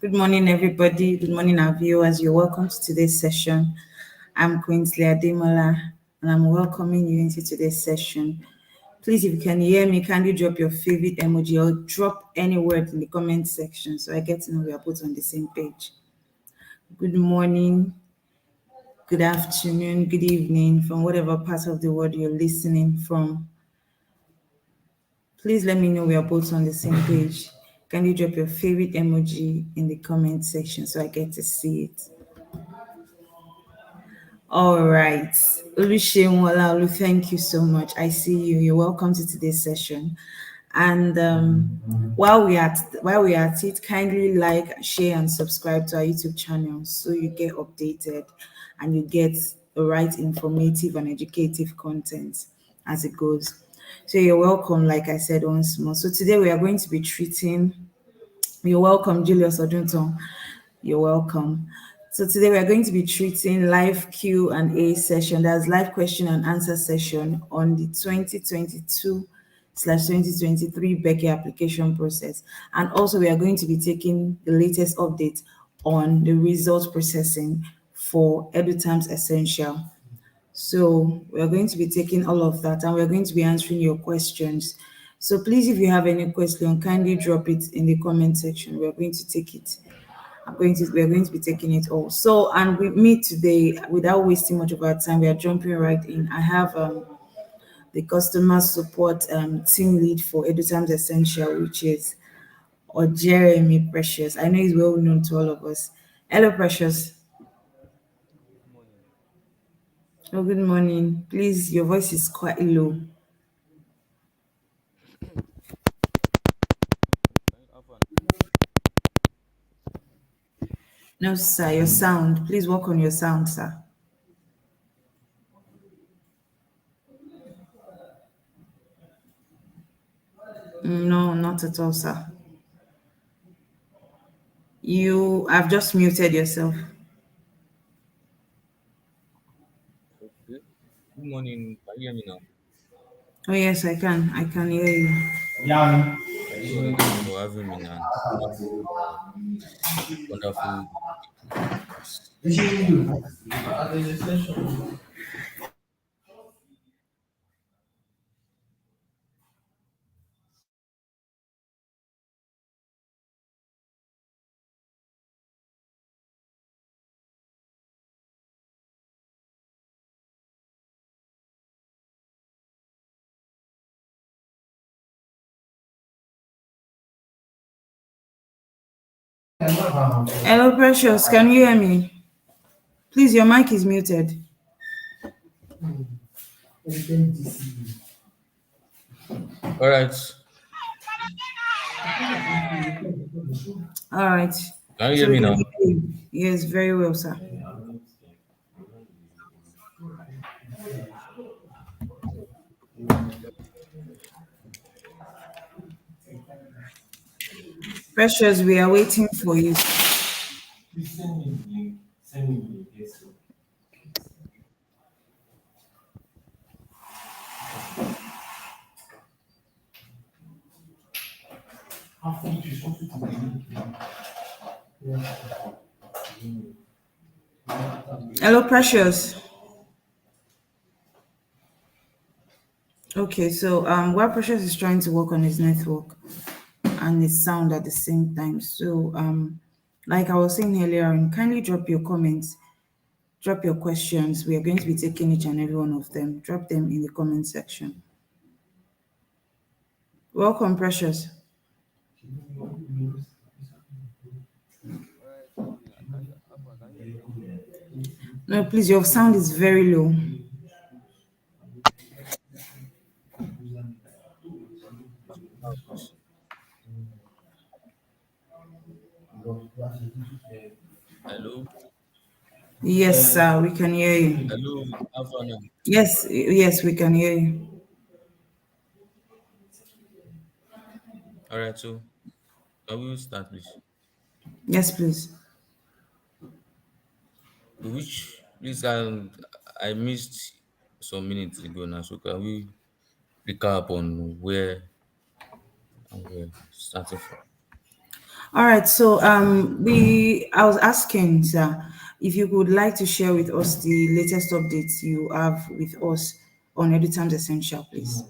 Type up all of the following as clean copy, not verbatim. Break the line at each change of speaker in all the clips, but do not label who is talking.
Good morning, everybody. Good morning, our viewers. You're welcome to today's session. I'm Queensley Ademola, and I'm welcoming you into today's session. Please, if you can hear me, kindly drop your favorite emoji or drop any word in the comment section so I get to know we are both on the same page. Good morning, good afternoon, good evening from whatever part of the world you're listening from. Please let me know we are both on the same page. Can you drop your favorite emoji in the comment section so I get to see it? All right. Oluseun Olaolu, thank you so much. I see you. You're welcome to today's session. And while we are at it, kindly like, share, and subscribe to our YouTube channel so you get updated and you get the right informative and educative content as it goes. So you're welcome, like I said once more. So today we are going to be treating. You're welcome, Julius Odunton. You're welcome. So today we are going to be treating live Q&A session. That's live question and answer session on the 2022/2023 BECE application process. And also we are going to be taking the latest update on the results processing for EduTerms Essential. So we are going to be taking all of that and we're going to be answering your questions. So please, if you have any question, kindly drop it in the comment section. We're going to take it. We're going to be taking it all. So, and with me today, without wasting much of our time, we are jumping right in. I have the customer support team lead for EduTerms Essential, which is or Jeremy Precious. I know he's well known to all of us. Hello, Precious.
Morning.
Oh, good morning. Please, your voice is quite low.
Can you have an
No, sir, your sound. Please work on your sound, sir. No, not at all, sir. I've just muted yourself.
okay? Good morning. Can you hear me now?
Oh, yes, I can. I can hear you.
Thank you for having me and thank you for wonderful people in this.
Hello, Precious. Can you hear me? Please, your mic is muted.
All right.
All right.
Can you
So
hear
we
me
can
now?
hear you. Yes, very well, sir. Precious, we are waiting for you. Hello, Precious. Okay, so while Precious is trying to work on his network and his sound at the same time. So like I was saying earlier on, kindly drop your comments, drop your questions. We are going to be taking each and every one of them. Drop them in the comment section. Welcome, Precious.
All right. Good morning. Can you hear me now?
No, please, your sound is very low.
Now, please. Hello.
Yes, sir, we can hear you.
Hello. Havana.
Yes, yes, we can hear you.
All right. So can we start, please?
Yes, please.
Which please I missed some minutes ago now. So can we recap on where and where starting from?
All right. So I was asking, sir, if you would like to share with us the latest updates you have with us on Edutimes Essential, please.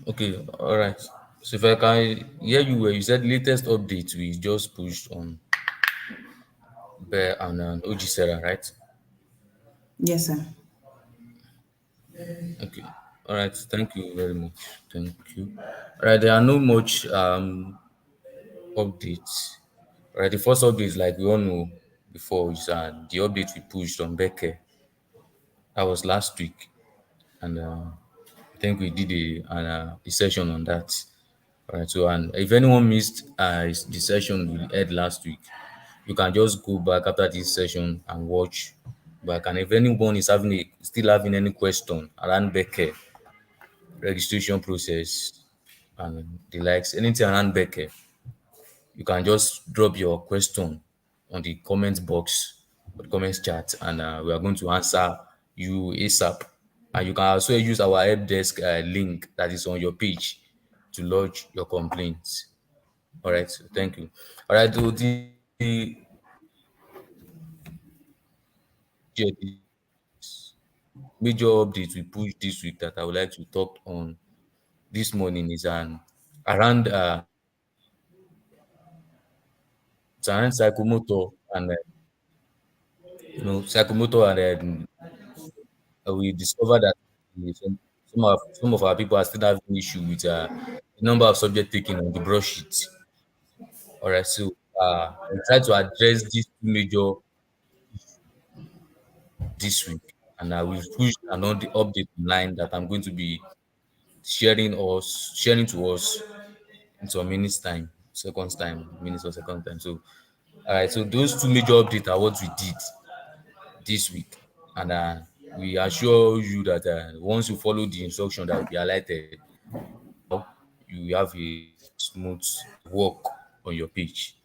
Okay, all right. So if I can hear you well, you said latest update we just pushed on Bear and OG Sarah, right?
Yes, sir.
Okay. All right. Thank you very much. Thank you. All right. There are no much updates. All right. The first update, like we all know before, is the update we pushed on Becker. That was last week, and I think we did a session on that. All right. So, and if anyone missed the session we had last week, you can just go back after this session and watch back. And if anyone is still having any question around Becker registration process and the likes, anything around Becker, you can just drop your question on the comment box or the comments chat, and we are going to answer you ASAP. And you can also use our help desk link that is on your page to lodge your complaints. All right, so thank you. All right, so the major update we push this week that I would like to talk on this morning is around it's around psychomotor and psychomotor and we discovered that some of our people are still having issue with the number of subject taken on the broadsheet. All right, so we try to address these two major this week, and we've pushed another update online that I'm going to be sharing to us in some minutes time, seconds time, minutes or second time. So, all right, so those two major updates are what we did this week, and we assure you that once you follow the instruction that will be highlighted, you have a smooth work on your page.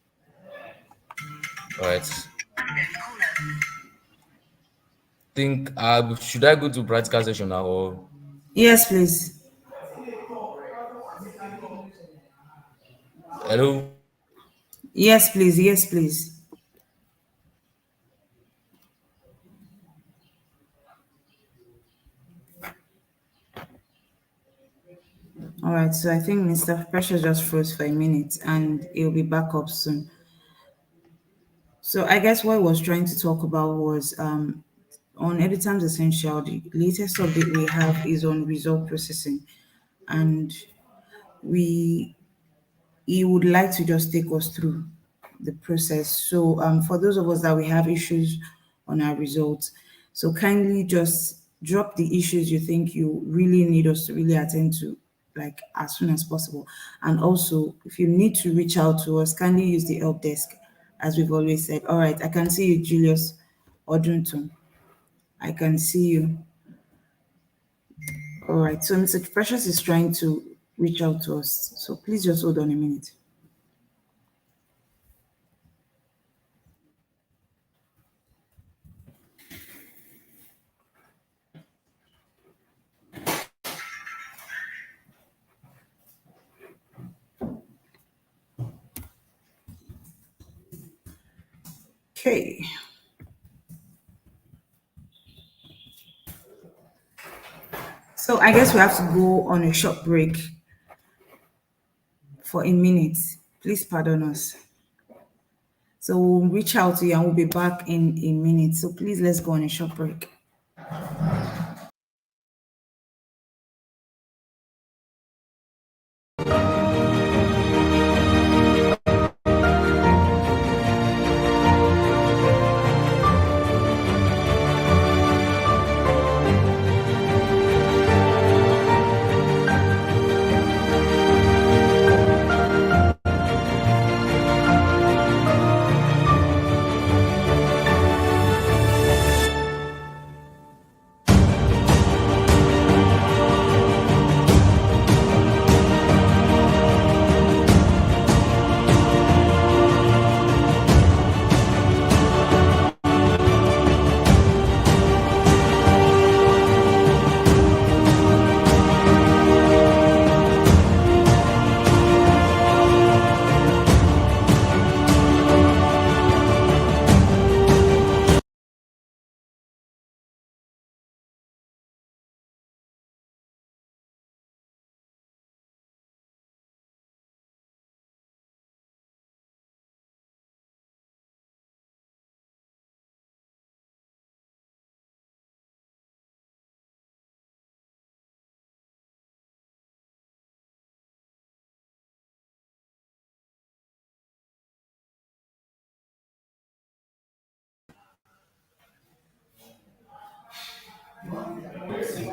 All right. Think should I go to practical session now or
Yes, please.
hello?
Yes, please. Yes, please. All right. So I think Mr. Precious just froze for a minute, and he'll be back up soon. So I guess what I was trying to talk about was on Every Times Essential, the latest update we have is on result processing. And we he would like to just take us through the process. So for those of us that we have issues on our results, so kindly just drop the issues you think you really need us to really attend to, like as soon as possible. And also, if you need to reach out to us, kindly use the help desk, as we've always said. All right, I can see you, Julius Odunton. I can see you. All right, so Mr. Precious is trying to reach out to us. So please just hold on a minute. Okay. So I guess we have to go on a short break for a minute. Please pardon us. So we'll reach out to you and we'll be back in a minute. So please let's go on a short break.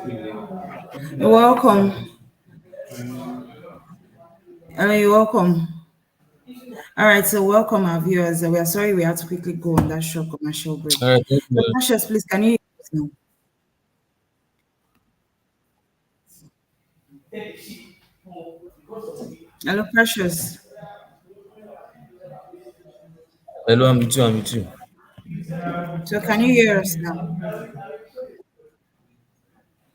You're welcome. You're welcome. All right, so welcome our viewers. We are sorry we had to quickly go on that short commercial break.
All right, thank
So,
you.
Precious, please, can you hear us now? Hello, Precious.
Hello, I'm with you. I'm with you.
So, can you hear us now?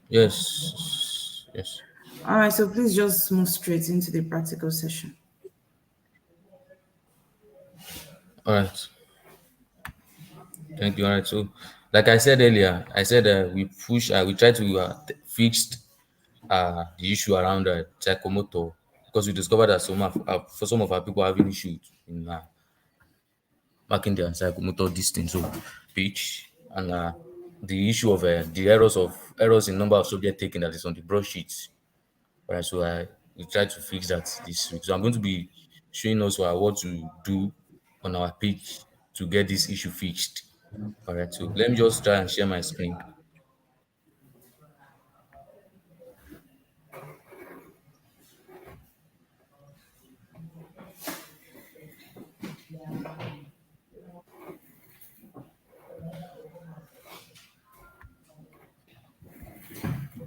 Yes, yes.
All right, so please just move straight into the practical session.
All right. Thank you. All right. So, like I said earlier, I said we try to fix the issue around psychomotor because we discovered that for some of our people having issues in marking their psychomotor distance, so pitch and the issue of the errors in number of subject taken that is on the broadsheet. All right. So I we try to fix that this week. So I'm going to be showing us what to do on our page to get this issue fixed. All right, so let me just try and share my screen.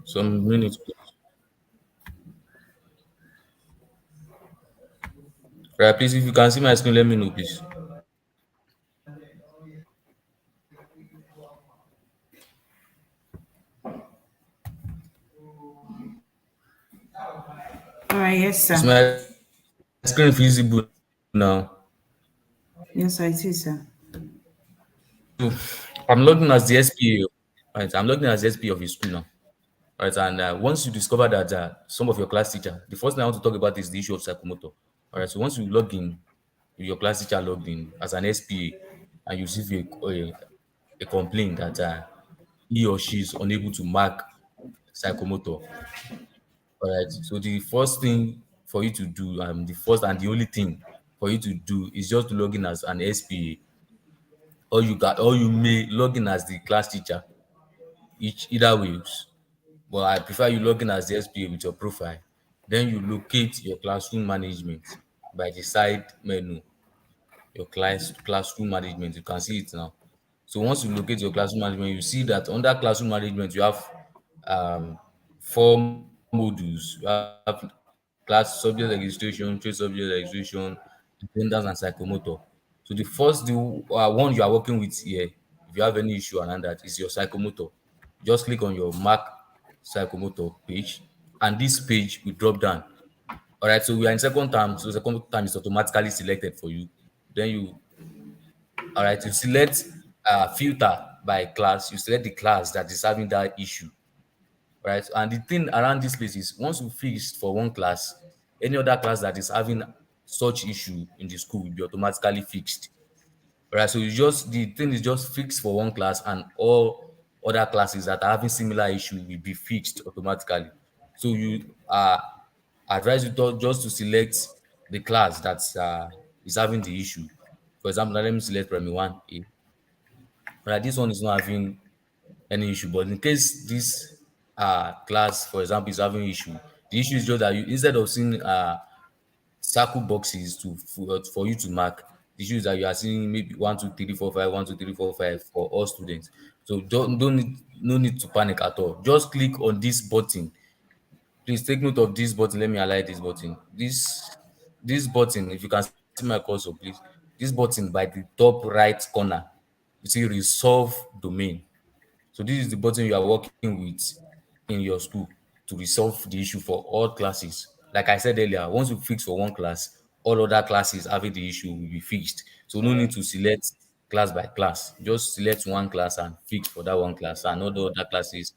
Some minutes, please. Right, please, if you can see my screen, let me know, please.
All right, yes,
Is
sir.
my screen visible now?
Yes, I see, sir.
So I'm logging as the SPA. Right, I'm logging as the SPA of your school now. Right, and once you discover that some of your class teacher, the first thing I want to talk about is the issue of psychomotor. All right, so once you log in, your class teacher logged in as an SPA, and you receive a complaint that he or she is unable to mark psychomotor. All right. So the first thing for you to do, the first and the only thing for you to do is just to log in as an SPA, or you may log in as the class teacher. Either ways, but I prefer you log in as the SPA with your profile. Then you locate your classroom management by the side menu. Your classroom management, you can see it now. So once you locate your classroom management, you see that under classroom management you have um, four modules. You have class subject registration, trade subject registration, attendance, and psychomotor. So the one you are working with here, if you have any issue around that, is your psychomotor. Just click on your mark psychomotor page, and this page will drop down. All right, so we are in second term, so second term is automatically selected for you. Then all right, you select filter by class. You select the class that is having that issue. All right, and the thing around this place is once you fix for one class, any other class that is having such issue in the school will be automatically fixed. All right, so the thing is just fixed for one class, and all other classes that are having similar issue will be fixed automatically. So you advise you just to select the class that is having the issue. For example, now let me select primary 1A. Right, this one is not having any issue, but in case this class, for example, is having issue, the issue is just that you instead of seeing circle boxes for you to mark, the issue is that you are seeing maybe 1 2 3 4 5, 1 2 3 4 5 for all students. So don't need no need to panic at all. Just click on this button. Please take note of this button. Let me highlight this button. This button, if you can see my cursor, please. This button by the top right corner, you see resolve domain. So this is the button you are working with in your school to resolve the issue for all classes. Like I said earlier, once you fix for one class, all other classes having the issue will be fixed. So no need to select class by class. Just select one class and fix for that one class, and all the other classes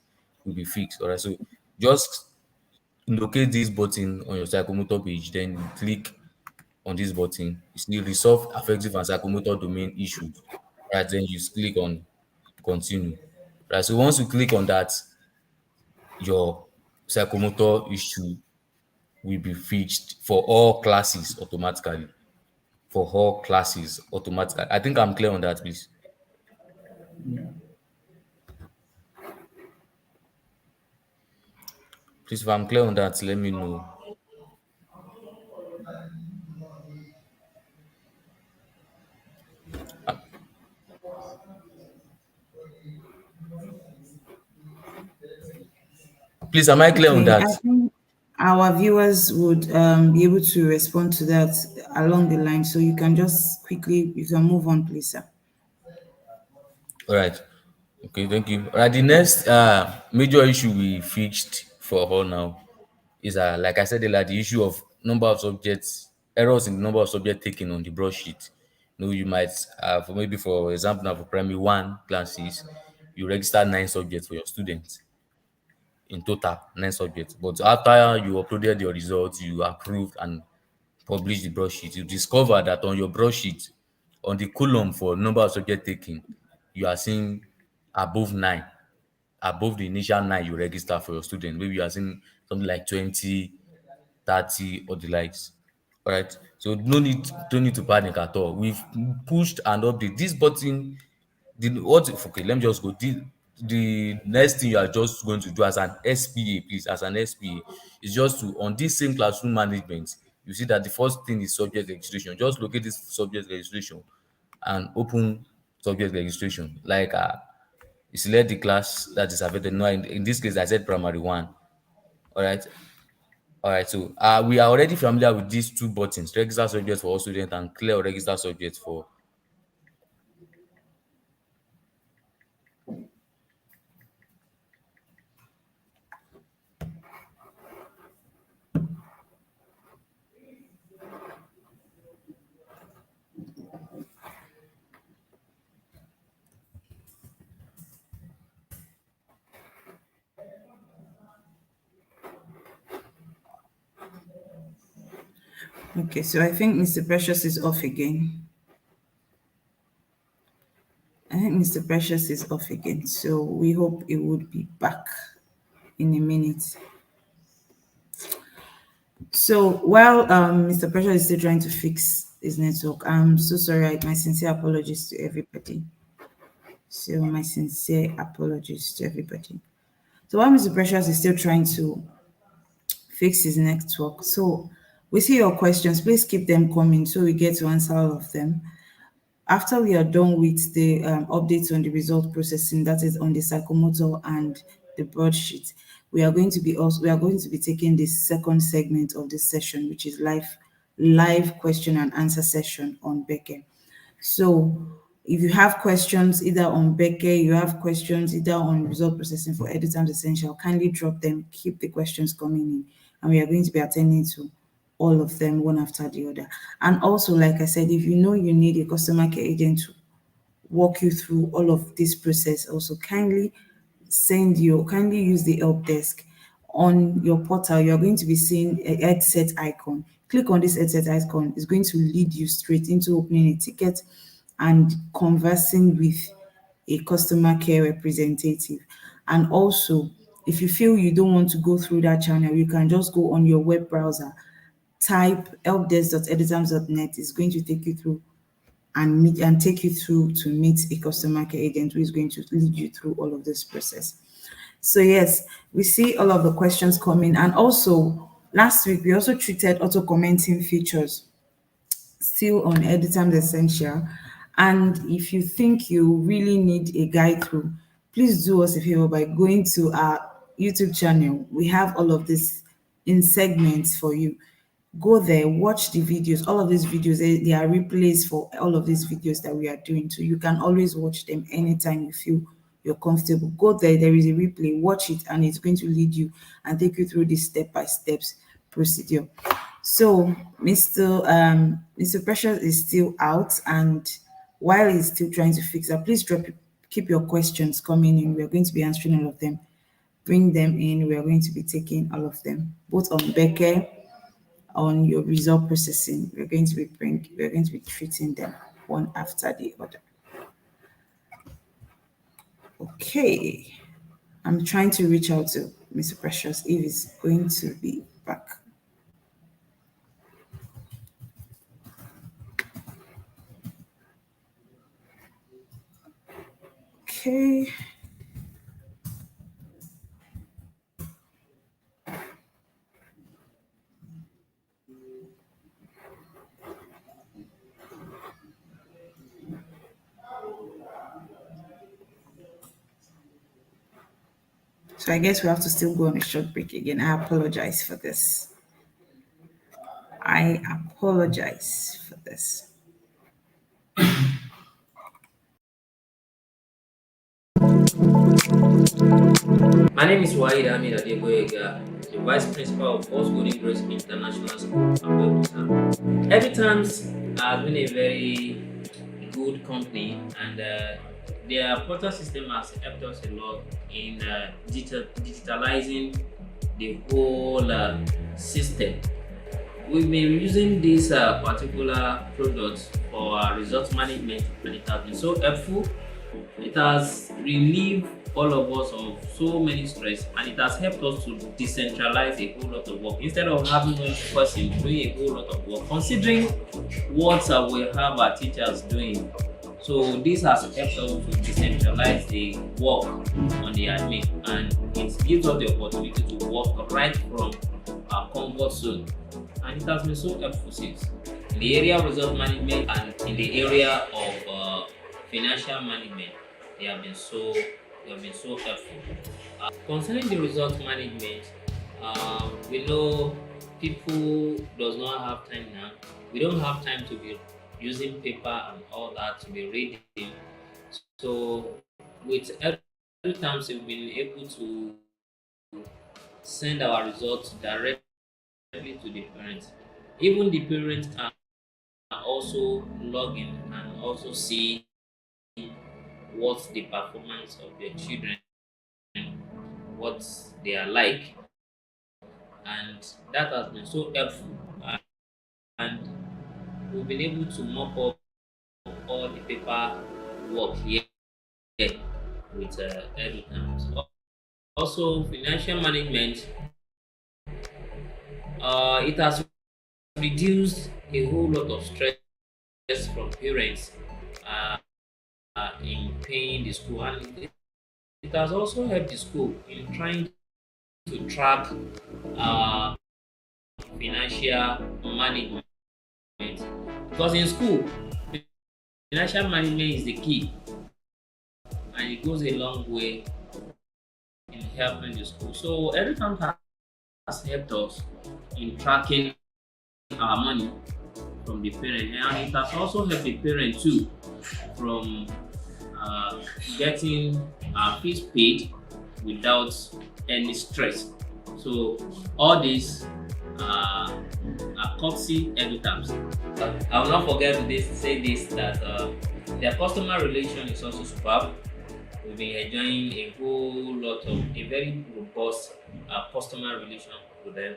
will be fixed. All right. So just locate this button on your psychomotor page, then you click on this button. You see resolve affective and psychomotor domain issues. Right, then you click on continue. Right, so once you click on that, your psychomotor issue will be fixed for all classes automatically. For all classes automatically. I think I'm clear on that, please. Please, if I'm clear on that, let me know. Please, am I clear on
Okay, I
that?
think our viewers would be able to respond to that along the line. So you can just quickly, you can move on, please, sir.
All right. Okay, thank you. All right, the next major issue we fixed for all now is like I said earlier, the issue of number of subjects, errors in the number of subjects taken on the broadsheet. You might for maybe for example now for primary one classes, you register 9 subjects for your students in total, 9 subjects. But after you uploaded your results, you approved and published the broadsheet, you discover that on your broadsheet, on the column for number of subjects taken, you are seeing above 9, above the initial 9 you register for your student. Maybe you are seeing something like 20, 30, or the likes. All right. So no need to panic at all. We've pushed and update this button. Okay, let me just go. The next thing you are just going to do as an SPA, please, as an SPA, is just to on this same classroom management. You see that the first thing is subject registration. Just locate this subject registration and open subject registration. Like you select the class that is available. No, in this case, I said primary one. All right. All right, so we are already familiar with these two buttons: register subjects for all students and clear or register subjects for.
Okay, so I think Mr. Precious is off again. I think Mr. Precious is off again. So we hope it would be back in a minute. So while Mr. Precious is still trying to fix his network, I'm so sorry. My sincere apologies to everybody. So my sincere apologies to everybody. So while Mr. Precious is still trying to fix his network, so we see your questions. Please keep them coming so we get to answer all of them. After we are done with the updates on the result processing, that is on the psychomotor and the broadsheet, we are going to be taking the second segment of this session, which is live question and answer session on BECE. So if you have questions either on BECE, you have questions either on result processing for Editams Essential, kindly drop them, keep the questions coming in, and we are going to be attending to all of them one after the other. And also, like I said, if you know you need a customer care agent to walk you through all of this process, also kindly use the help desk on your portal. You're going to be seeing a headset icon. Click on this headset icon. It's going to lead you straight into opening a ticket and conversing with a customer care representative. And also, if you feel you don't want to go through that channel, you can just go on your web browser, type helpdesk.editams.net. It's going to take you through and take you through to meet a customer care agent who is going to lead you through all of this process. So yes, we see all of the questions coming. And also last week we also treated auto commenting features still on Editams Essential. And if you think you really need a guide through, please do us a favor by going to our YouTube channel. We have all of this in segments for you. Go there, watch the videos. All of these videos, they are replays for all of these videos that we are doing. So you can always watch them anytime you feel you're comfortable. Go there is a replay, watch it, and it's going to lead you and take you through this step-by-step procedure. So Mr. Precious is still out, and while he's still trying to fix that, please keep your questions coming in. We're going to be answering all of them. Bring them in. We are going to be taking all of them, both on BECE, on your result processing. We're going to be treating them one after the other. Okay. I'm trying to reach out to Mr. Precious if he's going to be back. Okay. So I guess we have to still go on a short break again. I apologize for this. I apologize for this.
My name is Wahid Ahmed Adeboyega, the Vice Principal of First Golden Grace International School, Abeokuta. Every Times has been a very good company, and their portal system has helped us a lot in digitalizing the whole system. We've been using this particular product for our result management, and it has been so helpful. It has relieved all of us of so many stress, and it has helped us to decentralize a whole lot of work instead of having one person doing a whole lot of work. Considering what we have our teachers doing, so this has helped us to decentralize the work on the admin, and it gives us the opportunity to work right from our comfort zone, and it has been so helpful since in the area of result management and in the area of financial management. They have been so helpful. Concerning the result management, we know people does not have time now. We don't have time to be using paper and all that to be reading. So with every time we've been able to send our results directly to the parents. Even the parents can also log in and also see what the performance of their children, what they are like, and that has been so helpful. And we've been able to mop up all the paper work here with editors. Also, financial management, it has reduced a whole lot of stress from parents uh, in paying the school, and it has also helped the school in trying to track uh, financial management, because in school financial management is the key, and it goes a long way in helping the school. So every time has helped us in tracking our money from the parent, and it has also helped the parent too from getting our fees paid without any stress. So all these are courtesy every time. I will not forget to say this, that their customer relation is also superb. We've been enjoying a whole lot of a very robust customer relation with them.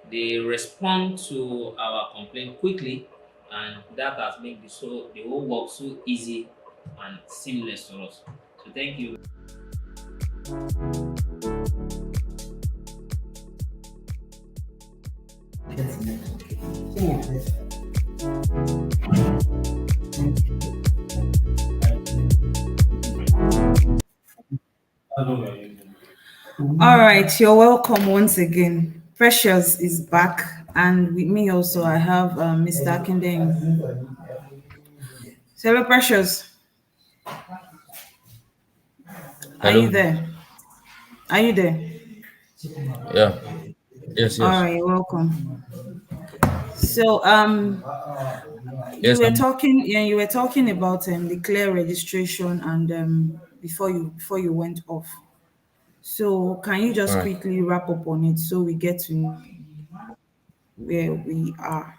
They respond to our complaint quickly, and that has made the whole work so easy and seamless to us. So thank you.
All right, you're welcome once again. Precious is back, and with me also I have Mr. Akindeng. So, hello, Precious. Are you
Hello.
there? Are you there?
Yeah. Yes.
All
Yes.
right, you're welcome. So, you
Yes.
were talking, yeah, you were talking about the clear registration, and before you went off. So, can you
All
just
right.
quickly wrap up on it so we get to know where we are?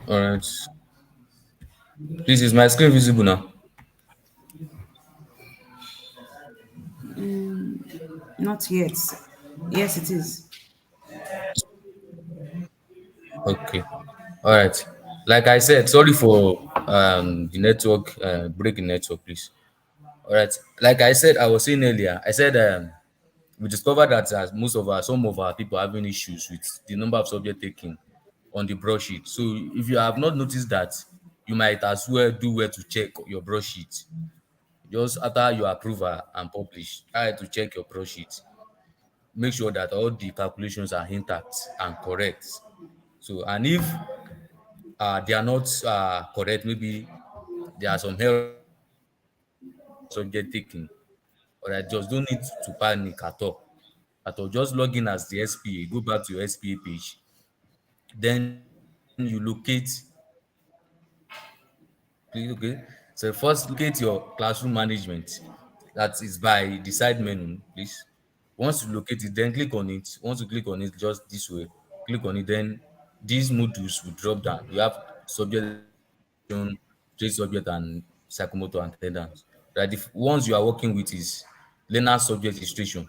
All right. Please, is my screen visible now?
Not yet. Yes, it is.
Okay. All right. Like I said, sorry for the network breaking network, please. All right. Like I said, I was saying earlier, I said we discovered that most of our some of our people are having issues with the number of subject taken on the broadsheet. So if you have not noticed that, you might as well do well to check your broadsheet. Just after you approve and publish, try to check your broadsheet. Make sure that all the calculations are intact and correct. So, and if they are not correct, maybe there are some errors subject taking, All right, just don't need to panic at all. At all. Just log in as the SPA, go back to your SPA page. Then you locate, please, okay. So first locate your classroom management. That is by the side menu, please. Once you locate it, then click on it. Once you click on it, just this way, click on it, then these modules will drop down. You have subject registration, trade subject, and psychomotor attendance. Right, the ones you are working with is learner subject registration.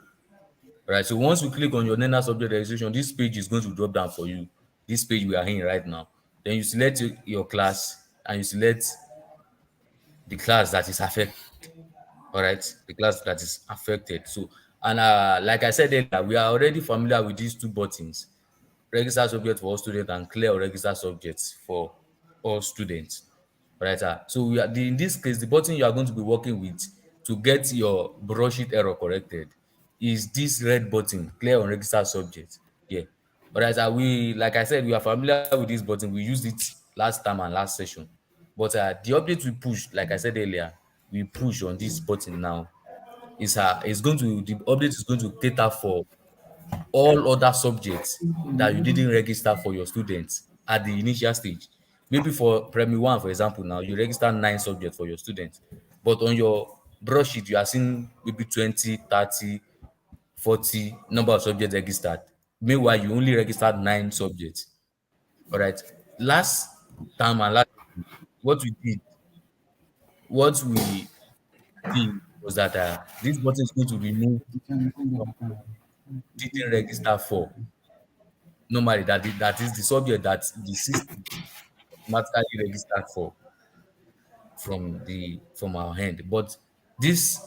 Right, so once you click on your learner subject registration, this page is going to drop down for you. This page we are in right now. Then you select your class and you select the class that is affected. All right, the class that is affected. So, and like I said earlier, we are already familiar with these two buttons: register subject for all students and clear or register subjects for all students. Right. So in this case, the button you are going to be working with to get your broadsheet error corrected is this red button, clear or register subject. Yeah. All right. We, like I said, we are familiar with this button. We used it last time and last session. But the update we pushed, like I said earlier, we push on this button now is going to, the update is going to cater for all other subjects that you didn't register for your students at the initial stage. Maybe for primary one, for example, now you register 9 subjects for your students, but on your broadsheet, you are seeing maybe 20, 30, 40 number of subjects registered. Meanwhile, you only registered 9 subjects. All right. Last time and last, what we did, what we did was that this button is going to remove didn't register for normally, that is the subject that the system automatically registered for from our hand. But this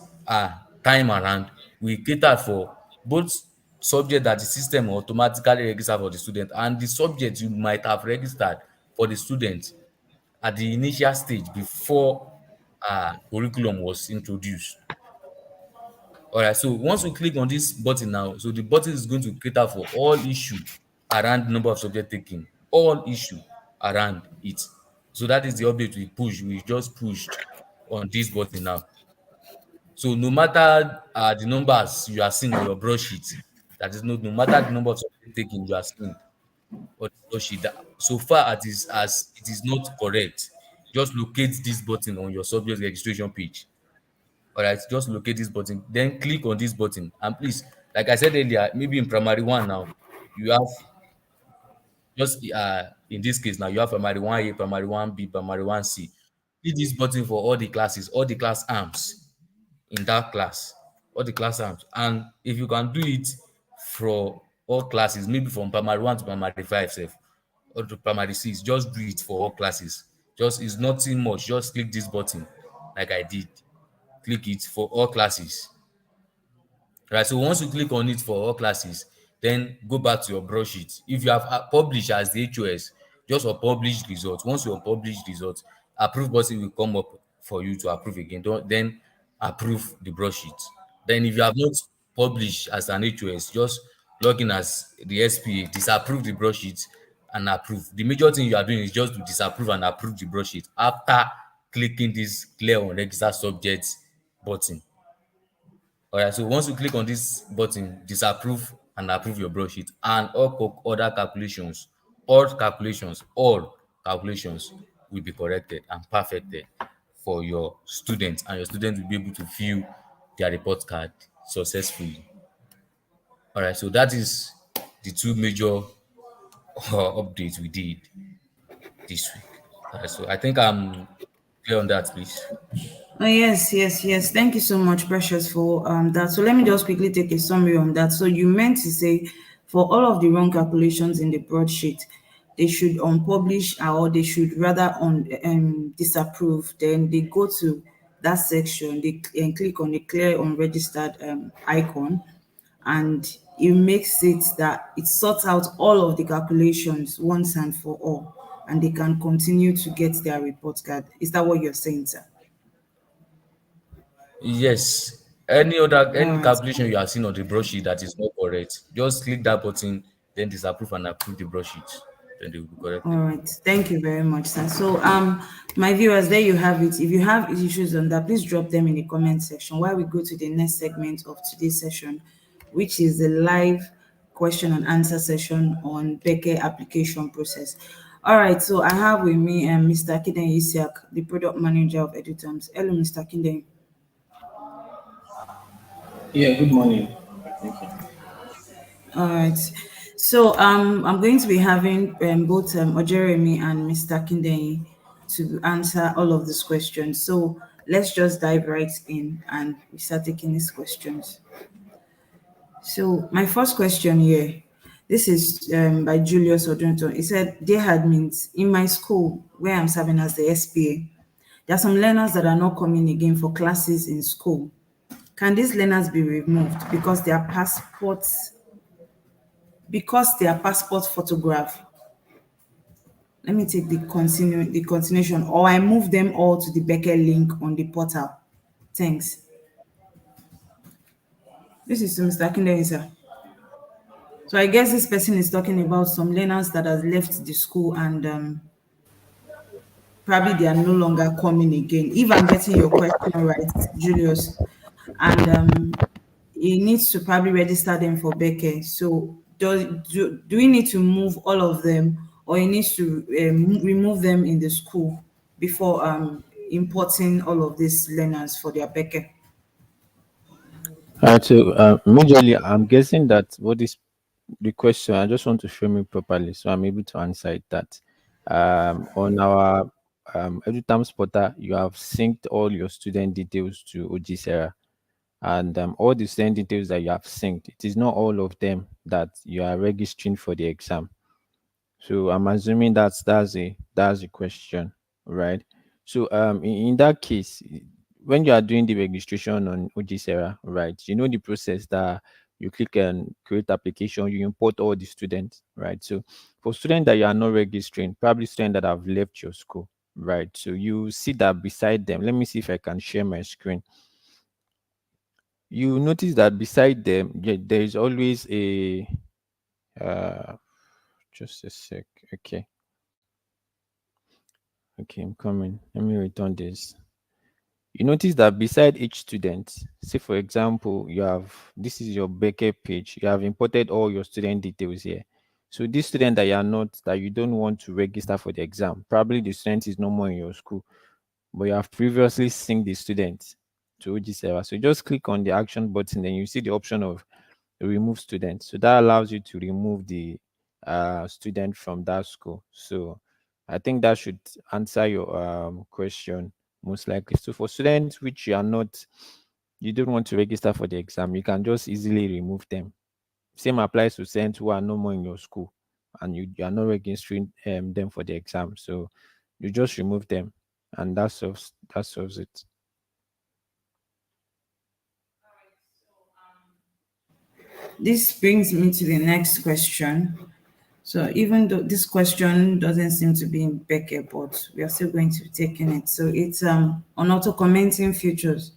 time around, we cater for both subject that the system automatically register for the student and the subject you might have registered for the student at the initial stage before curriculum was introduced. All right, so once we click on this button now, so the button is going to cater for all issue around number of subject taken, all issue around it. So that is the update we push. We just pushed on this button now. So no matter the numbers you are seeing on your broadsheet, that is no matter the number of subject taken you are seeing on the broadsheet, so far as it is not correct, just locate this button on your subject registration page. All right, just locate this button, then click on this button. And please, like I said earlier, maybe in primary one now, you have just in this case now, you have primary 1A, primary 1B, primary 1C. Click this button for all the classes, all the class arms in that class, all the class arms. And if you can do it for all classes, maybe from primary 1 to primary 5, sef, or to primary 6, just do it for all classes. Just, it's nothing much. Just click this button like I did. Click it for all classes. Right, so once you click on it for all classes, then go back to your broadsheet. If you have published as the HOS, just unpublish results. Once you unpublish results, approve button will come up for you to approve again. Then approve the broadsheet. Then if you have not published as an HOS, just log in as the SPA, disapprove the broadsheet and approve. The major thing you are doing is just to disapprove and approve the broadsheet after clicking this clear on register subjects button. All right, so once you click on this button, disapprove and approve your broadsheet, and other calculations, all calculations will be corrected and perfected for your students, and your students will be able to fill their report card successfully. All right, so that is the two major updates we did this week. All right, so I think I'm clear on that, please.
Oh, yes, yes, yes. Thank you so much, Precious, for that. So let me just quickly take a summary on that. So you meant to say for all of the wrong calculations in the broadsheet, they should unpublish or they should rather disapprove. Then they go to that section, they and click on the clear unregistered icon, and it makes it that it sorts out all of the calculations once and for all, and they can continue to get their report card. Is that what you're saying, sir?
Yes.
All
Any
right.
calculation you are seeing on the broadsheet that is not correct, just click that button, then disapprove and approve the broadsheet. then they will be
All
corrected.
right. Thank you very much, sir. So, my viewers, there you have it. If you have issues on that, please drop them in the comment section while we go to the next segment of today's session, which is the live question and answer session on BECE application process. All right. So, I have with me Mr. Kiden Isiak, the product manager of EduTerms. Hello, Mr. Kiden.
Yeah, good morning. Thank you.
All right. So I'm going to be having both Ojeremi and Mr. Kindeni to answer all of these questions. So let's just dive right in and we start taking these questions. So my first question here, this is by Julius Odunton. He said, "Dear admins, in my school where I'm serving as the SPA, there are some learners that are not coming again for classes in school. Can these learners be removed because their passport photograph, let me take the continuation, or I move them all to the Becker link on the portal. Thanks." This is to Mr. Akindele, sir. So I guess this person is talking about some learners that have left the school and probably they are no longer coming again. If I'm getting your question right, Julius, and he needs to probably register them for Becker. So do we need to move all of them, or he needs to remove them in the school before importing all of these learners for their Becker?
All right, so majorly, I'm guessing that what is the question. I just want to frame it properly so I'm able to answer it. That on our EduTerms portal, you have synced all your student details to OGSera, and all the student details that you have synced, it is not all of them that you are registering for the exam. So I'm assuming that's a question, right? So in that case, when you are doing the registration on OGSera, right, you know the process that you click and create application, you import all the students, right? So for students that you are not registering, probably students that have left your school, right? So you see that beside them. Let me see if I can share my screen. You notice that beside them, there is always a uh just a sec. Okay. Okay, I'm coming. Let me return this. You notice that beside each student, say for example, you have this is your Becker page. You have imported all your student details here. So this student that you are not, that you don't want to register for the exam, probably the student is no more in your school, but you have previously synced the student to OG server. So just click on the action button, then you see the option of remove student. So that allows you to remove the student from that school. So I think that should answer your question most likely. So for students which you are not, you don't want to register for the exam, you can just easily remove them. Same applies to students who are no more in your school and you are not registering them for the exam. So you just remove them and that solves it.
This brings me to the next question. So even though this question doesn't seem to be in Becker, but we are still going to be taking it. So it's on auto commenting features.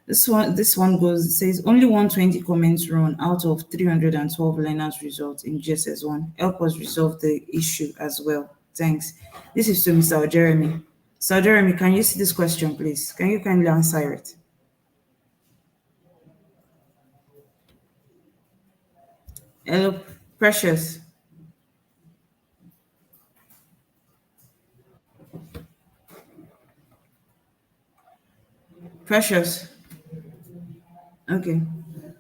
This one goes, it says only 120 comments run out of 312 learners results in GSS1. Help us resolve the issue as well. Thanks. This is to Mr. Jeremy. Sir Jeremy, can you see this question, please? Can you kindly answer it? Hello, Precious. Precious. Okay.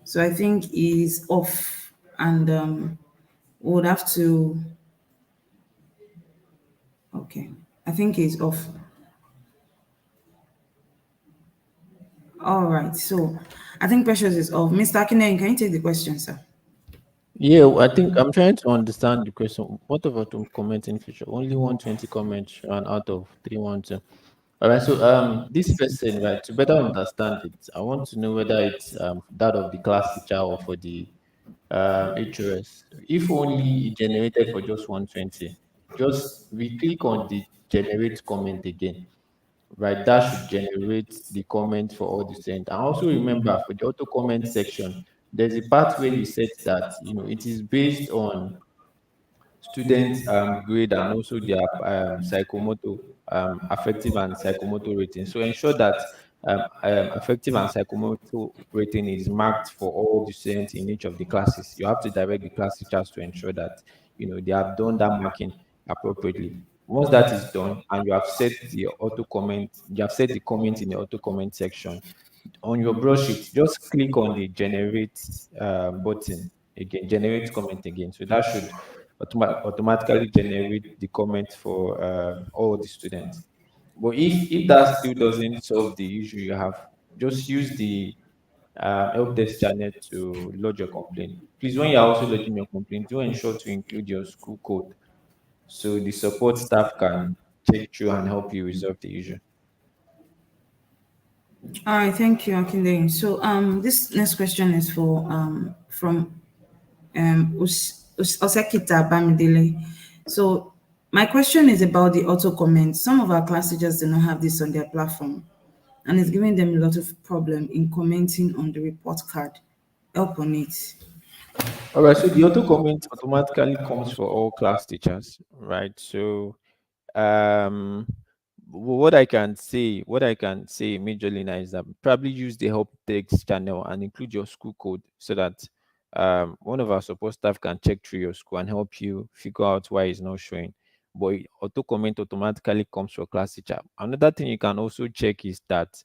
So I think he's off and would have to, okay. I think he's off. All right. So I think Precious is off. Mr. Akinen, can you take the question, sir?
Yeah, I think I'm trying to understand the question. What about commenting feature? Only 120 comments run out of 312. All right, so this person, right, to better understand it, I want to know whether it's that of the class teacher or for the HOS. If only it generated for just 120, just we click on the generate comment again, right? That should generate the comment for all the students. And also remember for the auto comment section, there's a part where you set that it is based on students grade and also their psychomotor affective and psychomotor rating. So ensure that affective and psychomotor rating is marked for all the students in each of the classes. You have to direct the class teachers to ensure that they have done that marking appropriately. Once that is done and you have set the auto comment, you have set the comment in the auto comment section on your broadsheet, just click on the generate button again, generate comment again. So that should automatically generate the comment for all the students. But if that still doesn't solve the issue you have, just use the help desk channel to lodge your complaint. Please, when you're also lodging your complaint, do ensure to include your school code so the support staff can check through and help you resolve the issue.
All right, thank you, Akinde. So this next question is for from Osekita Bamidele. So my question is about the auto comment. Some of our class teachers do not have this on their platform, and it's giving them a lot of problem in commenting on the report card. Help on it.
All right, so the auto comment automatically comes for all class teachers, right? So um what I can say majorly now is that probably use the help text channel and include your school code so that one of our support staff can check through your school and help you figure out why it's not showing. But auto comment automatically comes for class teacher. Another thing you can also check is that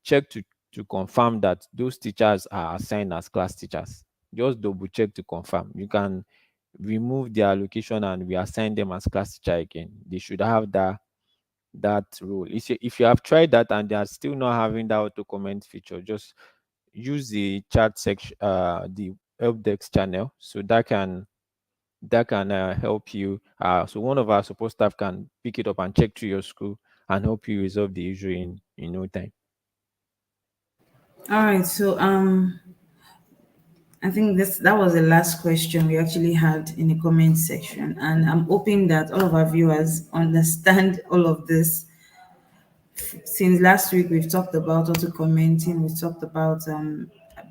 check to confirm that those teachers are assigned as class teachers. Just double check to confirm. You can remove their allocation and we assign them as class teacher again. They should have that rule. If you have tried that and they are still not having that auto comment feature, just use the chat section, the help desk channel, so that can help you. So one of our support staff can pick it up and check to your school and help you resolve the issue in no time.
All right, so I think that was the last question we actually had in the comment section, and I'm hoping that all of our viewers understand all of this. Since last week, we've talked about auto commenting, we've talked about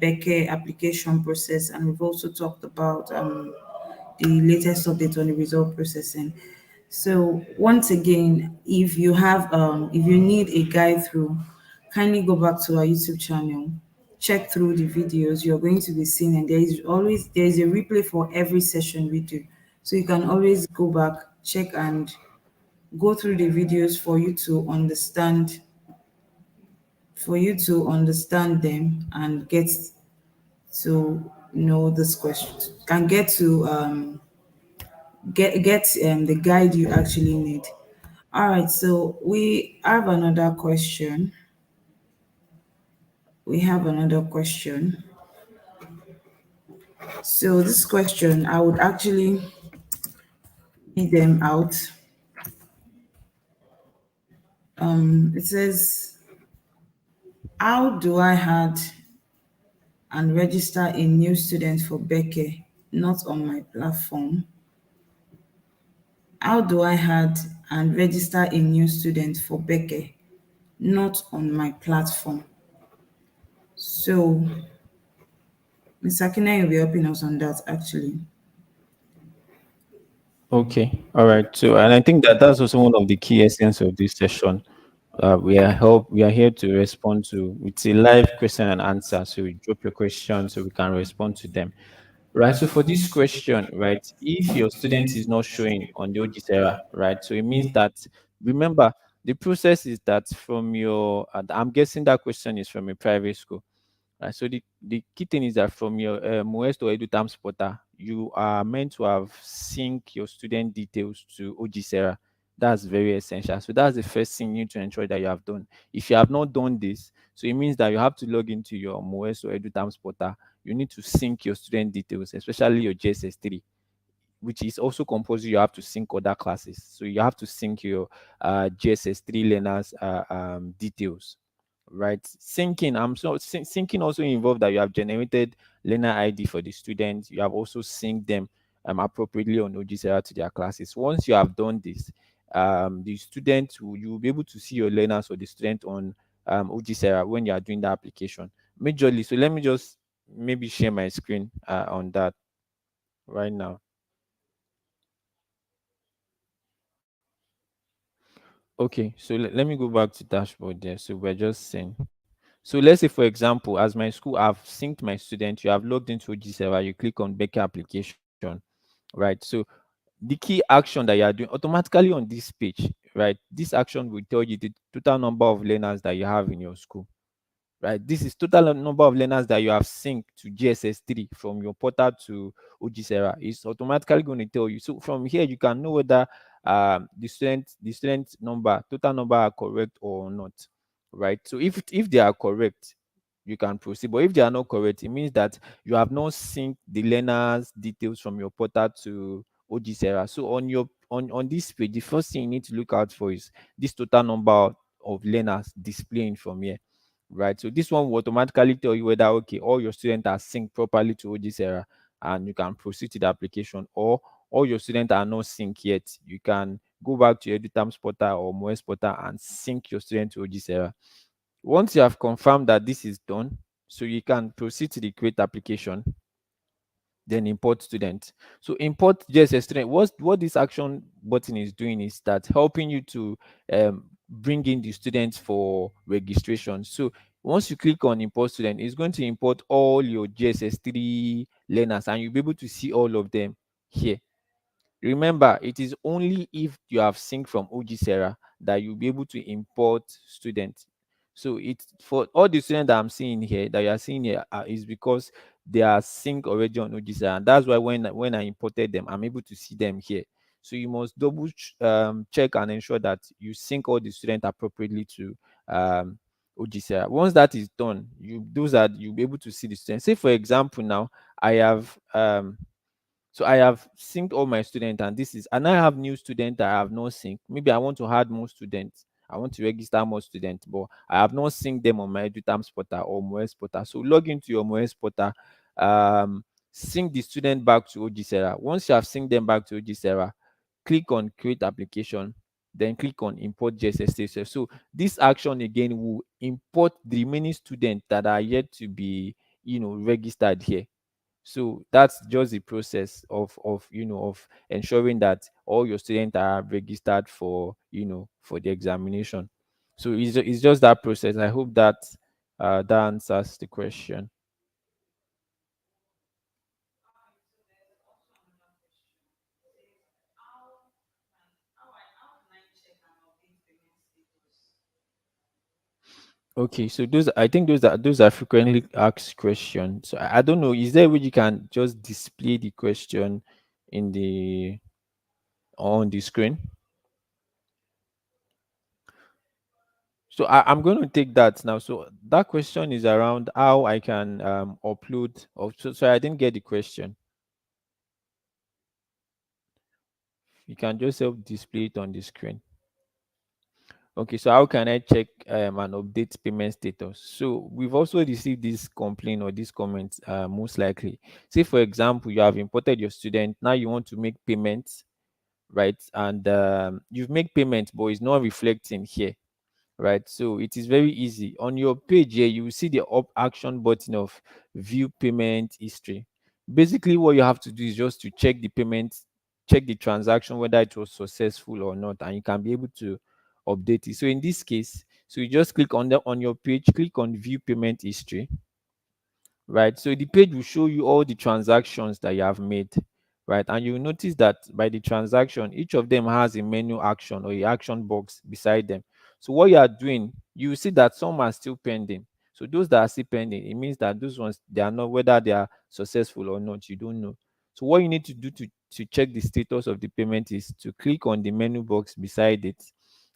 BECE application process, and we've also talked about the latest update on the result processing. So once again, if you need a guide through, kindly go back to our YouTube channel, check through the videos you're going to be seeing, and there is a replay for every session we do. So you can always go back, check and go through the videos for you to understand them and get to know this question, can get to get the guide you actually need. All right, so we have another question. So this question, I would actually read them out. It says, how do I add and register a new student for BECE not on my platform? How do I add and register a new student for BECE not on my platform? So Ms. Akina will be helping us on that actually.
Okay, all right. So, and I think that that's also one of the key essence of this session. We are here to respond to. It's a live question and answer. So we drop your question so we can respond to them. Right. So for this question, right, if your student is not showing on the OGSERA, right, so it means that, remember, the process is that from your. I'm guessing that question is from a private school. So the key thing is that from your Moest or EduTams portal, you are meant to have sync your student details to OGSERA. That's very essential. So that's the first thing you need to ensure that you have done. If you have not done this, so it means that you have to log into your Moest or EduTams portal. You need to sync your student details, especially your JSS3, which is also compulsory. You have to sync other classes. So you have to sync your GSS3 learners details, right? Syncing, syncing also involved that you have generated learner ID for the students. You have also synced them appropriately on OGSERA to their classes. Once you have done this, the student you will be able to see your learners or the student on OGSERA when you are doing the application majorly. So let me just maybe share my screen on that right now. Okay, so let me go back to dashboard there. So we're just saying. So let's say, for example, as my school, I've synced my student, you have logged into OG server, you click on Becker application, right? So the key action that you are doing automatically on this page, right? This action will tell you the total number of learners that you have in your school, right? This is total number of learners that you have synced to GSS3 from your portal to OGSera. It's automatically going to tell you. So from here, you can know whether the student number, total number are correct or not, right? So if they are correct, you can proceed. But if they are not correct, it means that you have not synced the learners details from your portal to OGSera. So on this page, the first thing you need to look out for is this total number of learners displaying from here, right? So this one will automatically tell you whether okay, all your students are synced properly to OGSera and you can proceed to the application, or all your students are not synced yet. You can go back to your EduTerms portal or MOES portal and sync your student to OGSera. Once you have confirmed that this is done, so you can proceed to the create application, then import student. So import JSS student. What this action button is doing is that helping you to bring in the students for registration. So once you click on import student, it's going to import all your JSS3 learners and you'll be able to see all of them here. Remember, it is only if you have synced from OGSera that you'll be able to import students. So it's for all the students that I'm seeing here, that you are seeing here, is because they are synced already on OGSera, and that's why when I imported them, I'm able to see them here. So you must double check and ensure that you sync all the students appropriately to OGSera. Once that is done, you'll be able to see the students. Say for example, now I have I have synced all my students, and and I have new students that I have not synced. Maybe I want to add more students. I want to register more students, but I have not synced them on my EduTerms portal or MOES portal. So log into your MOES portal, sync the student back to OGSera. Once you have synced them back to OGSera, click on create application, then click on import JSS. So this action again will import the remaining students that are yet to be, registered here. So that's just the process of ensuring that all your students are registered for for the examination. So it's just that process. I hope that that answers the question. Okay, so those are frequently asked questions. So I don't know, is there a way you can just display the question in the on the screen? So I'm going to take that now. So that question is around how I can upload. Sorry, I didn't get the question. You can just help display it on the screen. Okay, so how can I check and update payment status? So we've also received this complaint or this comment most likely. Say for example, you have imported your student. Now you want to make payments, right? And you've made payments, but it's not reflecting here, right? So it is very easy. On your page here, you will see the up action button of view payment history. Basically, what you have to do is just to check the payment, check the transaction, whether it was successful or not, and you can be able to update it. So in this case, so you just click on your page, click on view payment history, right? So the page will show you all the transactions that you have made, right? And you will notice that by the transaction, each of them has a menu action or a action box beside them. So what you are doing, you will see that some are still pending. So those that are still pending, it means that those ones, they are not, whether they are successful or not, you don't know. So what you need to do to check the status of the payment is to click on the menu box beside it.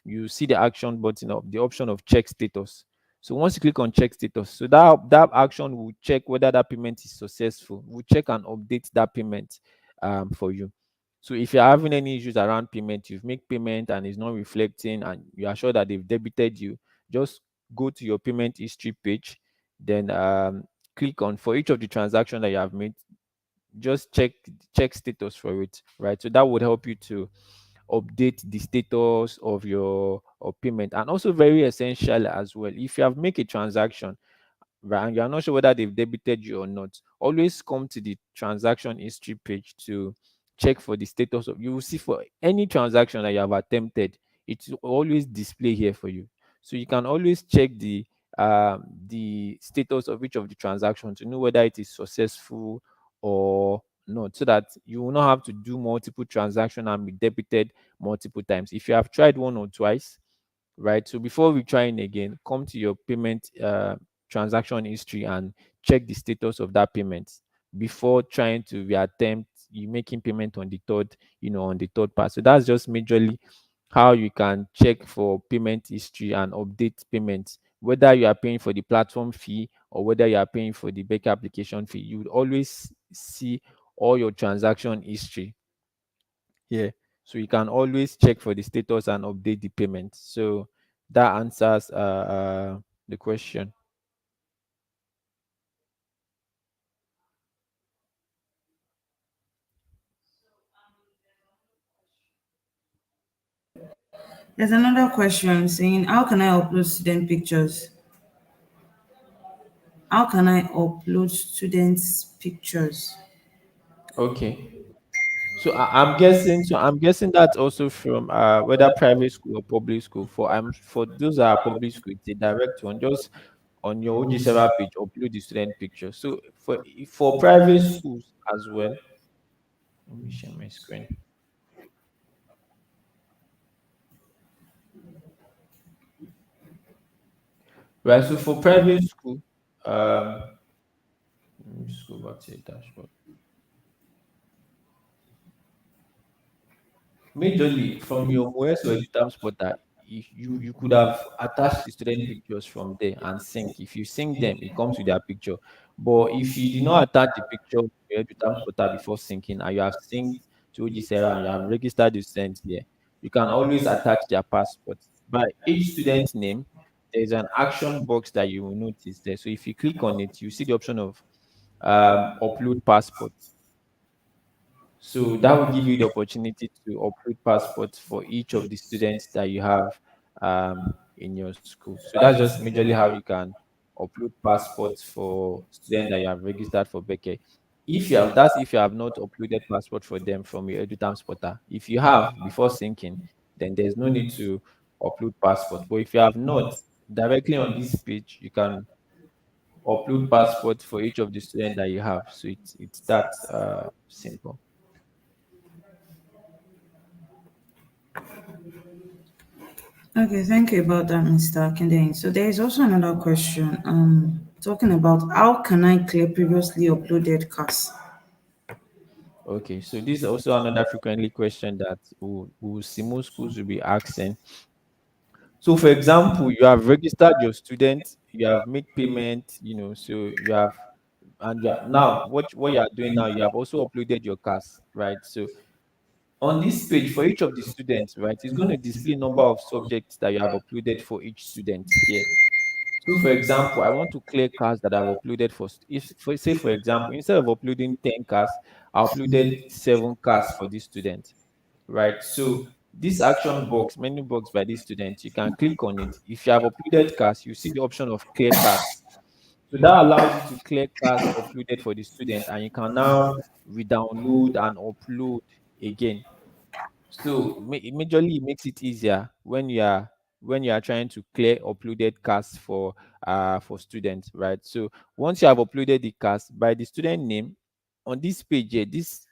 You see the action button of the option of check status. So once you click on check status, so that action will check whether that payment is successful. Will check and update that payment for you. So if you're having any issues around payment, you've made payment and it's not reflecting, and you are sure that they've debited you, just go to your payment history page, then click on for each of the transactions that you have made. Just check status for it, right? So that would help you to update the status of your of payment. And also very essential as well, if you have made a transaction, right, and you're not sure whether they've debited you or not, always come to the transaction history page to check for the status of, you will see for any transaction that you have attempted, it will always display here for you. So you can always check the status of each of the transactions to know whether it is successful or not, so that you will not have to do multiple transaction and be debited multiple times. If you have tried one or twice, right? So before we trying again, come to your payment transaction history and check the status of that payment before trying to reattempt you making payment on the third, on the third part. So that's just majorly how you can check for payment history and update payments, whether you are paying for the platform fee or whether you are paying for the back application fee. You would always see all your transaction history here. So you can always check for the status and update the payment. So that answers the question.
There's another question saying, how can I upload student pictures? How can I upload students' pictures?
Okay. So I'm guessing that's also from whether private school or public school. For those that are public school, it's a direct one. Just on your OG server page, upload the student picture. So for private schools as well, let me share my screen. Right. So for private school, let me just go back to the dashboard. Majorly from your MOS or EduTab portal, you could have attached the student pictures from there and sync. If you sync them, it comes with their picture. But if you did not attach the picture to your EduTab portal before syncing and you have synced to OG Sarah and you have registered the student here, you can always attach their passport. By each student's name, there's an action box that you will notice there. So if you click on it, you see the option of upload passport. So that will give you the opportunity to upload passports for each of the students that you have in your school. So that's just majorly how you can upload passports for students that you have registered for BECE. If you have not uploaded passport for them from your EduTams portal. If you have before syncing, then there's no need to upload passport. But if you have not, directly on this page, you can upload passport for each of the students that you have. So it's that simple.
Okay, thank you about that, Mr. Akinde. So there is also another question. Talking about how can I clear previously uploaded cars?
Okay, so this is also another frequently question that we see most schools will be asking. So, for example, you have registered your student, you have made payment, so you have, and now what you are doing now, you have also uploaded your class, right? So, on this page for each of the students, right, it's going to display number of subjects that you have uploaded for each student here. So, for example, I want to clear cars that I've uploaded if for say for example, instead of uploading 10 cars, I uploaded 7 cars for this student, right? So this action box, menu box by this student, you can click on it. If you have uploaded cars, you see the option of clear cars. So that allows you to clear cars uploaded for the student, and you can now re-download and upload again. So majorly it makes it easier when you are trying to clear uploaded cars for students, right? So once you have uploaded the cars by the student name on this page here, this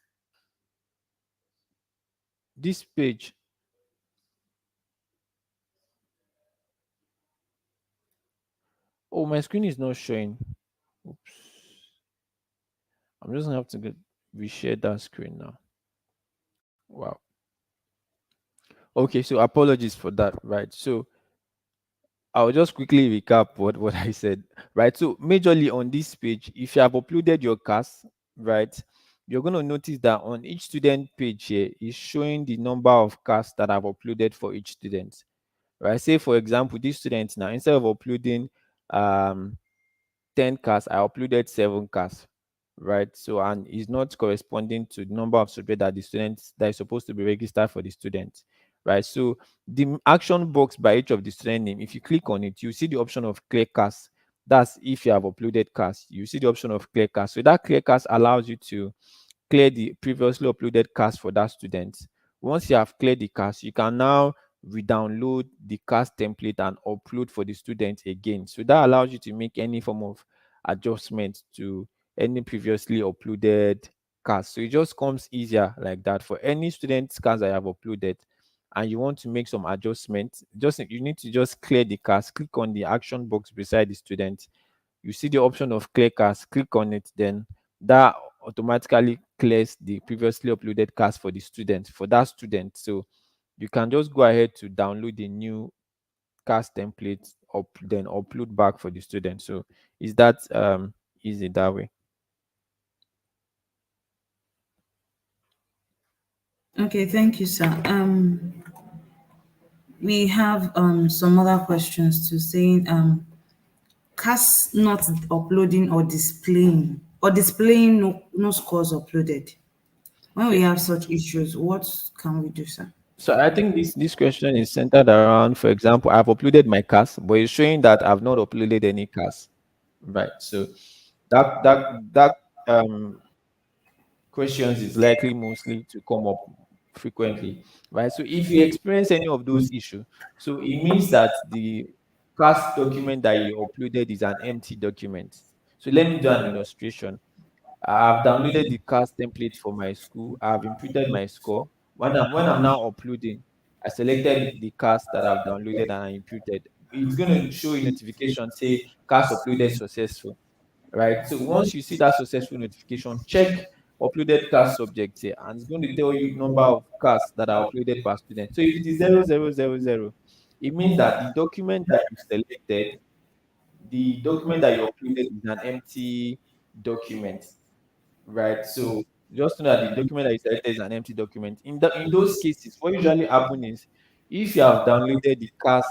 page. Oh, my screen is not showing. Oops. I'm just gonna have to reshare that screen now. Wow. Okay, so apologies for that, right? So I'll just quickly recap what I said, right? So majorly on this page, if you have uploaded your cast, right, you're going to notice that on each student page here is showing the number of casts that I've uploaded for each student, right? Say for example, this student now, instead of uploading um 10 cars, I uploaded 7 cars, right? So, and is not corresponding to the number of subject that the students that is supposed to be registered for the student, right? So, the action box by each of the student name, if you click on it, you see the option of clear cars. That's if you have uploaded cars, you see the option of clear cars. So, that clear cars allows you to clear the previously uploaded cars for that student. Once you have cleared the cars, you can now re-download the class template and upload for the student again. So that allows you to make any form of adjustment to any previously uploaded class. So it just comes easier like that for any student's class I have uploaded, and you want to make some adjustments. Just you need to just clear the class, click on the action box beside the student. You see the option of clear class, click on it, then that automatically clears the previously uploaded class for the student, for that student. So you can just go ahead to download the new cast template up, then upload back for the student. So is that easy that way?
Okay, thank you, sir. We have some other questions to saying CAS not uploading or displaying no scores uploaded. When we
Okay.
have such issues, what can we do, sir?
So I think this question is centered around, for example, I've uploaded my cast, but it's showing that I've not uploaded any cast. Right. So that questions is likely mostly to come up frequently, right? So if you experience any of those issues, so it means that the class document that you uploaded is an empty document. So let me do an illustration. I've downloaded the class template for my school. I've inputted my score. When I'm now uploading, I selected the class that I've downloaded and I imputed. It's going to show a notification say class uploaded successful, right? So once you see that successful notification, check uploaded class subjects here, and it's going to tell you number of class that are uploaded per student. So if it is 0000, it means that the document that you uploaded is an empty document, right? So just know that the document that you selected is an empty document. In those cases, what usually happens is if you have downloaded the class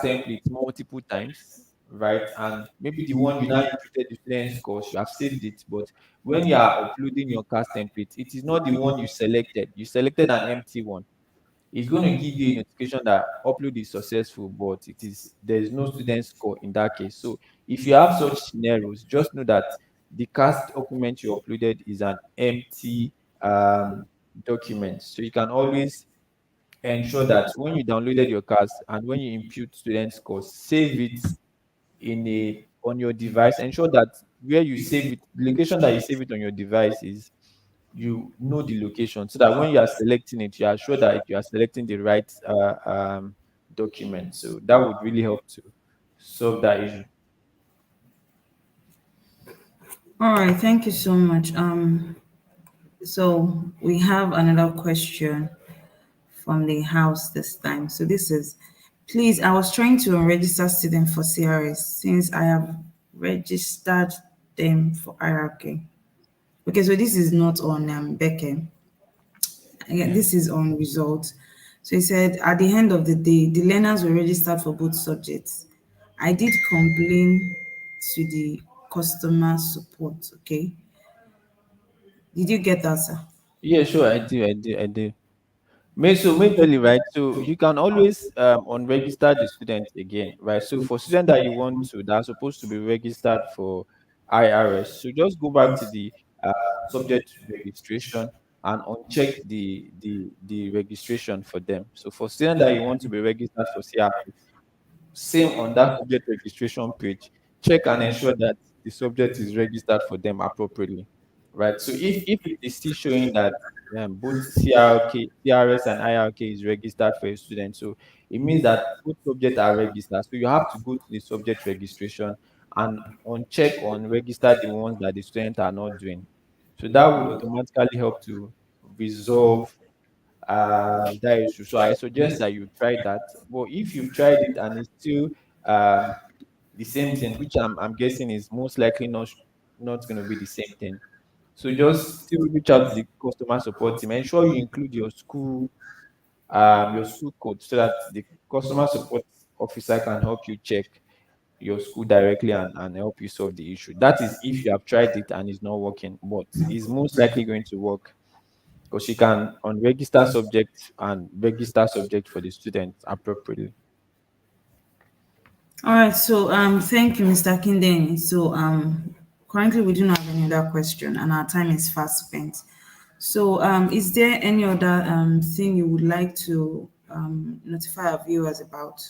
template multiple times, right? And maybe the one you now imputed the student's course, you have saved it, but when you are uploading your class template, it is not the one you selected. You selected an empty one. It's going to give you a notification that upload is successful, but there is no student score in that case. So if you have such scenarios, just know that the cast document you uploaded is an empty document. So you can always ensure that when you downloaded your cast and when you impute student scores, save it in a on your device. Ensure that where you save it, the location that you save it on your device is, you know, the location, so that when you are selecting it, you are sure that you are selecting the right document. So that would really help to solve that issue.
All right, thank you so much. So we have another question from the house this time. So this is, please, I was trying to register students for CRS since I have registered them for hierarchy. Okay, so this is not on BECE. Again, this is on results. So he said, at the end of the day, the learners were registered for both subjects. I did complain to the customer support. Okay, did you get that, sir?
Yeah, sure, I do. Majorly, right? So you can always unregister the student again, right? So for students that you want to, that are supposed to be registered for IRS, so just go back to the subject registration and uncheck the registration for them. So for students that you want to be registered for CRS, same on that subject registration page, check and ensure that the subject is registered for them appropriately, right? So if it is still showing that both CRS and IRK is registered for a student, so it means that both subjects are registered. So you have to go to the subject registration and uncheck on register the ones that the students are not doing. So that would automatically help to resolve that issue. So I suggest that you try that. But if you've tried it and it's still um the same thing, which I'm guessing is most likely not going to be the same thing. So just still reach out to the customer support team. Ensure you include your school code so that the customer support officer can help you check your school directly and help you solve the issue. That is if you have tried it and it's not working, but it's most likely going to work because you can unregister subject and register subject for the student appropriately.
All right, so thank you, Mr. Kinden. So currently we do not have any other question, and our time is fast spent. So, is there any other thing you would like to notify our viewers about?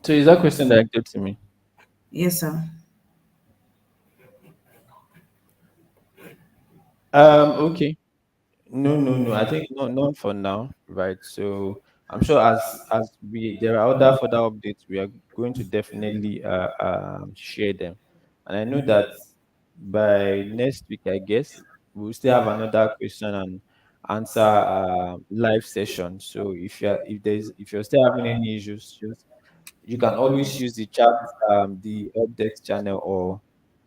So is that question directed to me?
Yes, sir.
Okay. No, no, no. I think not for now, right? So I'm sure as we there are other further updates, we are going to definitely share them. And I know that by next week, I guess we'll still have another question and answer live session. So if you're still having any issues, just you can always use the chat, the updates channel,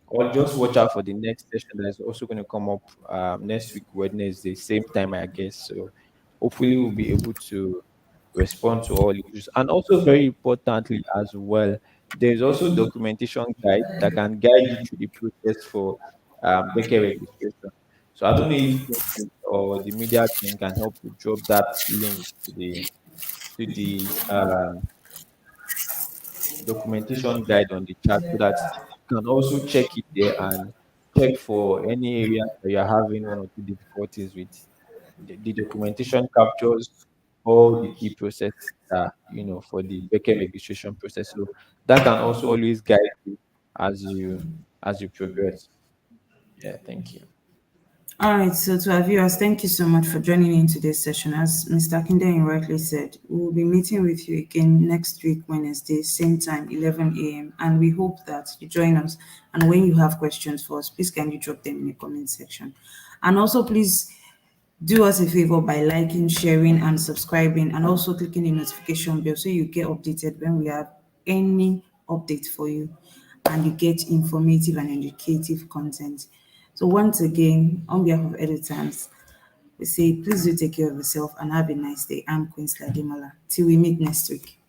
or just watch out for the next session that is also going to come up next week, Wednesday, same time, I guess. So hopefully we'll be able to respond to all issues. And also very importantly as well, there's also documentation guide that can guide you through the process for Becker registration. So I don't know if Quincy or the media team can help to drop that link to the documentation guide on the chat so that you can also check it there and check for any areas that you're having one or two difficulties with. The documentation captures all the key processes that for the Becker registration process. So that can also always guide you as you progress. Yeah, thank you.
All right, so to our viewers, thank you so much for joining in today's session. As Mr. Kinden rightly said, we will be meeting with you again next week, Wednesday, same time, 11 a.m. And we hope that you join us. And when you have questions for us, please can you drop them in the comment section. And also, please do us a favor by liking, sharing, and subscribing, and also clicking the notification bell so you get updated when we have any update for you and you get informative and educative content. So, once again, on behalf of Editants, we say please do take care of yourself and have a nice day. I'm Queen Sladimala. Till we meet next week.